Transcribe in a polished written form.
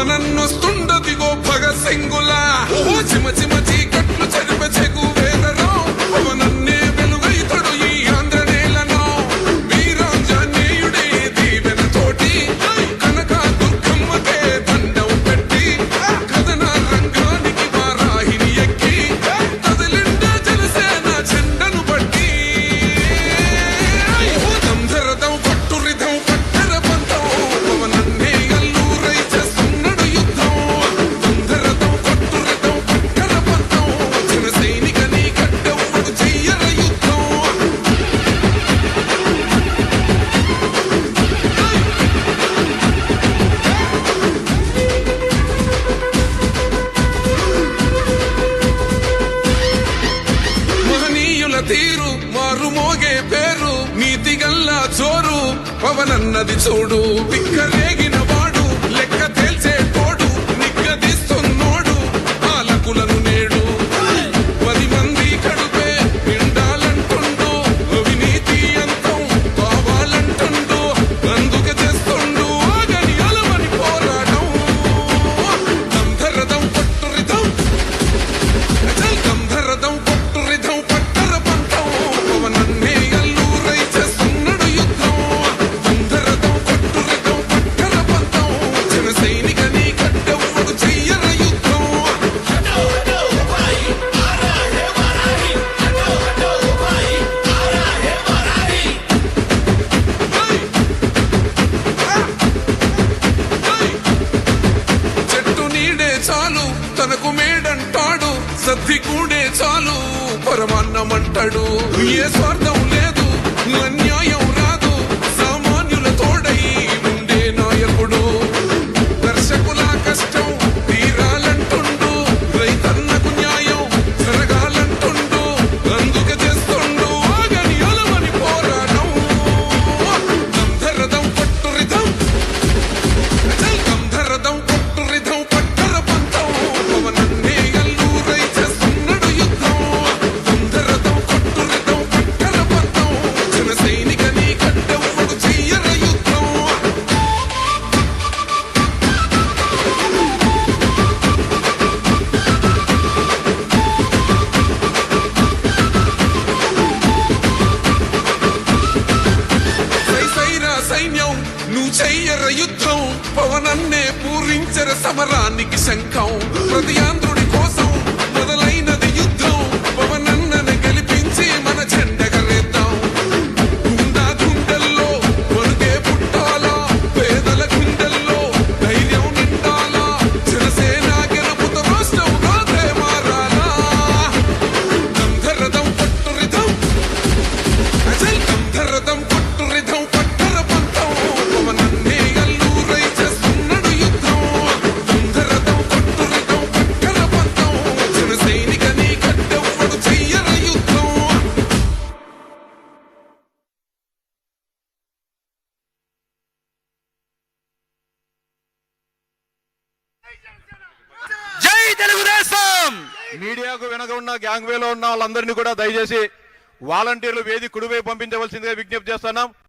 పవనన్నొస్తుండదిగో భగత్ సింగులా చిమ చిమ చీకట్లు చదివ చెగు వేదరో పవనన్నే వెలుగైతడు ఈ ఆంధ్ర నేలను వీరాంజనేయుడే దీవెన తోటి కనక దుర్గమ్మకే దండం పెట్టి కథన రంగానికి వారాహిని ఎక్కి కదలిండ జనసేన చెండను బట్టి దంధరదం పట్టురిధం పట్టర పంతం పవనన్నే అల్లూరై చేస్తున్నాడు యుద్ధం దంధరదం పట్టురిధం పట్టర పంతం జన సైనికని కట్టెవ్వడు చెయ్యర యుద్ధం మహనీయుల తీరు మారు మోగే పేరు నీతి గల్లా చోరు పవనన్నది చూడు పిక్కరేగిన వాడు లెక్క తేల్చే తోడు నిగ్గదీస్తున్నోడు పాలకులను నేడు 10 మంది కడుపే నిండాలంటుండు అవినీతి అంతం కావాలంటుండు అందుకే చేస్తుండు ఆగని అలమని పోరాటం దంధరదం పట్టురిధం దంధరదం పట్టురిధం పట్టర పంతం పవనన్నే అల్లూరై చేస్తున్నాడు యుద్ధం దంధరదం పట్టురిధం పట్టర పంతం జన సైనికని కట్టెవ్వడు చెయ్యర యుద్ధం చెట్టు నీడే చాలు తనకు మేడంటాడు సద్ది కూడే చాలు పరమాన్నమంటాడు ఏ స్వార్థం లేదు అన్యాయం రాదు సామాన్యుల తోడై ఉండే నాయకుడు దర్శకుల కష్టం తీరాలంటుండు రైతన్నకు న్యాయం జరగాలంటుండు అందుకే చేస్తుండు ఆగని అలమని పోరాటం దంధరదం పట్టురిధం దంధరదం పట్టురిధం పట్టర పంతం పవనన్నే అల్లూరై చేస్తున్నాడు యుద్ధం దంధరదం పట్టురిధం పట్టర పంతం జన సైనికని కట్టెవ్వడు చెయ్యర యుద్ధం సైరా సైన్యం నువ్వు చెయ్యర యుద్ధం పవనన్నే పూరించర సమరానికి శంఖం ప్రతి ఆంధ్రుడి కోసం మొదలైనది యుద్ధం పవనన్నని గెలిపించి మన జెండగరేద్దాం గుండా గుండెల్లో వణుకే పుట్టాలా పేదల గుండెల్లో ధైర్యం నిండాలా జనసేన గెలుపుతో రాష్ట్రం రాతే మారాలా దంధరదం పట్టురిధం దంధరదం పట్టురిధం పట్టర పంతం పవనన్నే అల్లూరై చేస్తున్నాడు యుద్ధం దంధరదం పట్టురిధం పట్టర పంతం జన సైనికని కట్టెవ్వడు చెయ్యర యుద్ధం జై తెలుగుదేశం. మీడియాకు వెనక ఉన్న గ్యాంగ్ వేలో ఉన్న వాళ్ళందరినీ కూడా దయచేసి వాలంటీర్లు వేది కుడివైపు పంపించవలసిందిగా విజ్ఞప్తి చేస్తున్నాం.